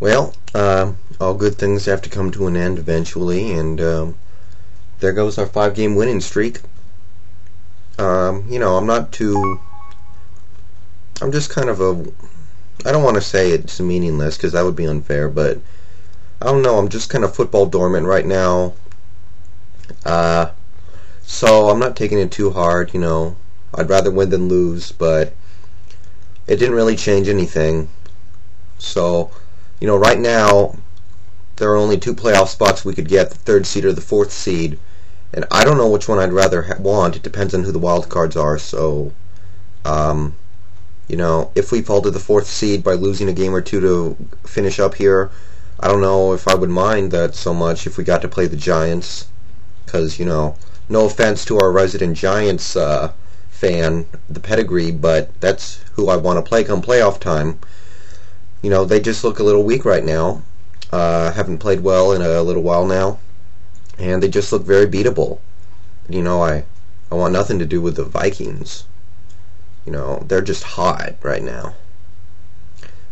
Well, all good things have to come to an end eventually, and there goes our 5-game winning streak. I'm not too. I'm just kind of a. I don't want to say it's meaningless because that would be unfair, but I don't know. I'm just kind of football dormant right now. Uh, so I'm not taking it too hard. I'd rather win than lose, but it didn't really change anything. So, right now there are only two playoff spots we could get: the third seed or the fourth seed. And I don't know which one I'd rather want. It depends on who the wild cards are. So, um, if we fall to the fourth seed by losing a game or two to finish up here, I don't know if I would mind that so much if we got to play the Giants. Because, no offense to our resident Giants fan, the pedigree, but that's who I want to play come playoff time. They just look a little weak right now. Haven't played well in a little while now. And they just look very beatable. I want nothing to do with the Vikings. They're just hot right now.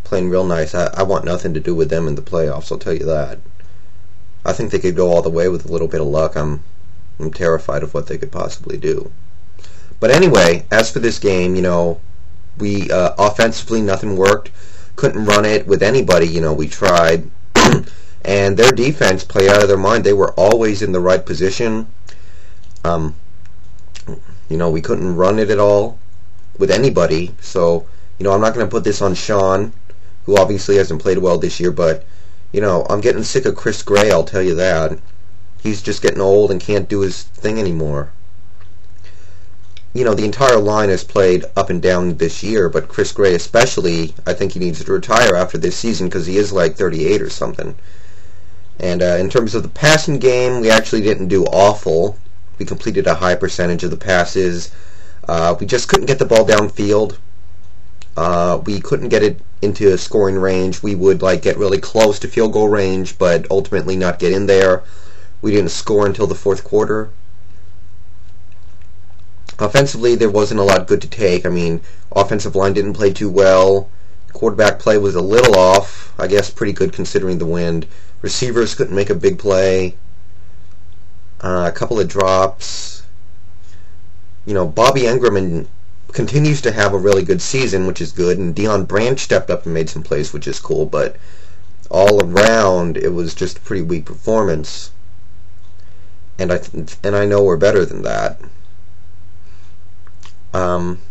Playing real nice. I want nothing to do with them in the playoffs, I'll tell you that. I think they could go all the way with a little bit of luck. I'm terrified of what they could possibly do. But anyway, as for this game, we offensively nothing worked. Couldn't run it with anybody, we tried. And their defense played out of their mind. They were always in the right position. We couldn't run it at all with anybody. So, I'm not going to put this on Sean, who obviously hasn't played well this year, but, I'm getting sick of Chris Gray, I'll tell you that. He's just getting old and can't do his thing anymore. The entire line has played up and down this year, but Chris Gray especially, I think he needs to retire after this season because he is like 38 or something. And in terms of the passing game, we actually didn't do awful. We completed a high percentage of the passes. We just couldn't get the ball downfield. We couldn't get it into scoring range. We would get really close to field goal range, but ultimately not get in there. We didn't score until the fourth quarter. Offensively, there wasn't a lot good to take. Offensive line didn't play too well. Quarterback play was a little off. I guess pretty good considering the wind. Receivers couldn't make a big play. A couple of drops. Bobby Engram continues to have a really good season, which is good, and Deion Branch stepped up and made some plays, which is cool, but all around, it was just a pretty weak performance. And I know we're better than that.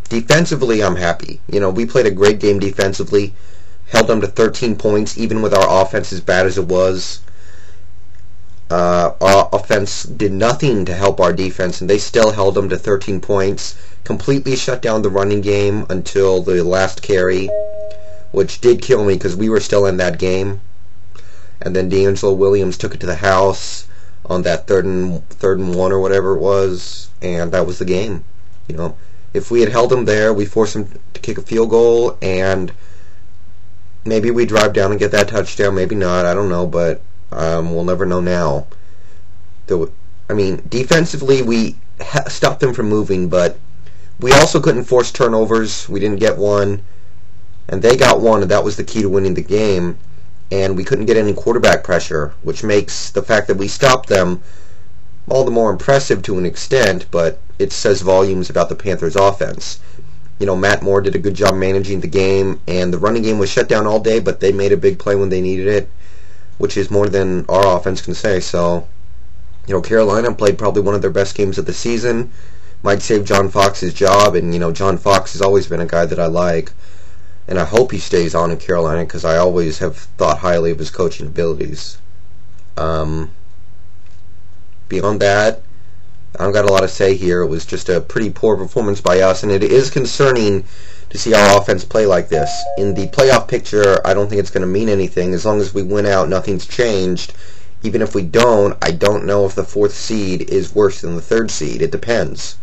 Defensively, I'm happy. We played a great game defensively. Held them to 13 points, even with our offense as bad as it was. Our offense did nothing to help our defense, and they still held them to 13 points. Completely shut down the running game until the last carry, which did kill me because we were still in that game. And then D'Angelo Williams took it to the house on that third and one or whatever it was, and that was the game. If we had held them there, we forced them to kick a field goal, and maybe we drive down and get that touchdown. Maybe not. I don't know, but we'll never know now. Defensively, we stopped them from moving, but we also couldn't force turnovers. We didn't get one, and they got one, and that was the key to winning the game. And we couldn't get any quarterback pressure, which makes the fact that we stopped them all the more impressive to an extent, but it says volumes about the Panthers' offense. Matt Moore did a good job managing the game, and the running game was shut down all day, but they made a big play when they needed it, which is more than our offense can say. So, Carolina played probably one of their best games of the season. Might save John Fox's job, and, John Fox has always been a guy that I like, and I hope he stays on in Carolina because I always have thought highly of his coaching abilities. Beyond that, I don't got a lot to say here. It was just a pretty poor performance by us, and it is concerning to see our offense play like this. In the playoff picture, I don't think it's going to mean anything. As long as we win out, nothing's changed. Even if we don't, I don't know if the fourth seed is worse than the third seed. It depends.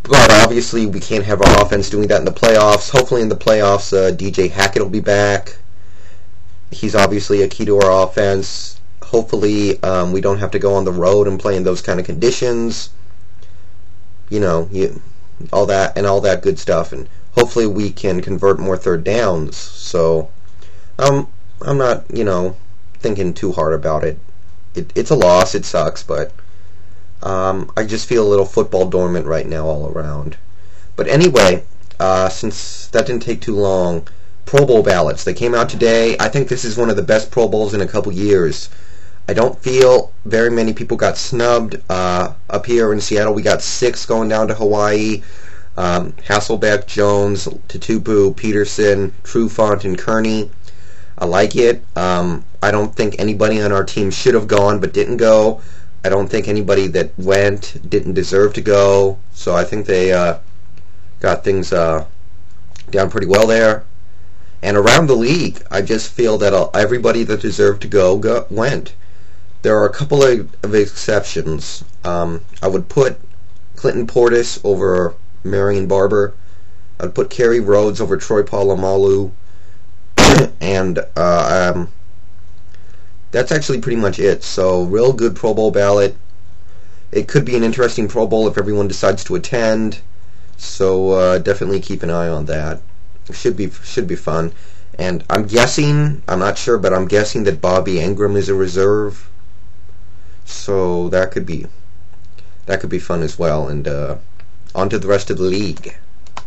But obviously, we can't have our offense doing that in the playoffs. Hopefully in the playoffs, DJ Hackett will be back. He's obviously a key to our offense. Hopefully, we don't have to go on the road and play in those kind of conditions. All that good stuff. And hopefully we can convert more third downs. So, I'm not, thinking too hard about it. It's a loss. It sucks, but I just feel a little football dormant right now all around. But anyway, since that didn't take too long, Pro Bowl ballots. They came out today. I think this is one of the best Pro Bowls in a couple years. I don't feel very many people got snubbed. Up here in Seattle, we got 6 going down to Hawaii. Hasselbeck, Jones, Tutupu, Peterson, Trufant, and Kearney. I like it. I don't think anybody on our team should have gone but didn't go. I don't think anybody that went didn't deserve to go. So I think they got things down pretty well there. And around the league, I just feel that everybody that deserved to go went. There are a couple of exceptions. I would put Clinton Portis over Marion Barber. I'd put Kerry Rhodes over Troy Polamalu. And that's actually pretty much it. So, real good Pro Bowl ballot. It could be an interesting Pro Bowl if everyone decides to attend. So, definitely keep an eye on that. It should be fun. And I'm guessing, I'm not sure, but I'm guessing that Bobby Ingram is a reserve. So that could be fun as well. And on to the rest of the league.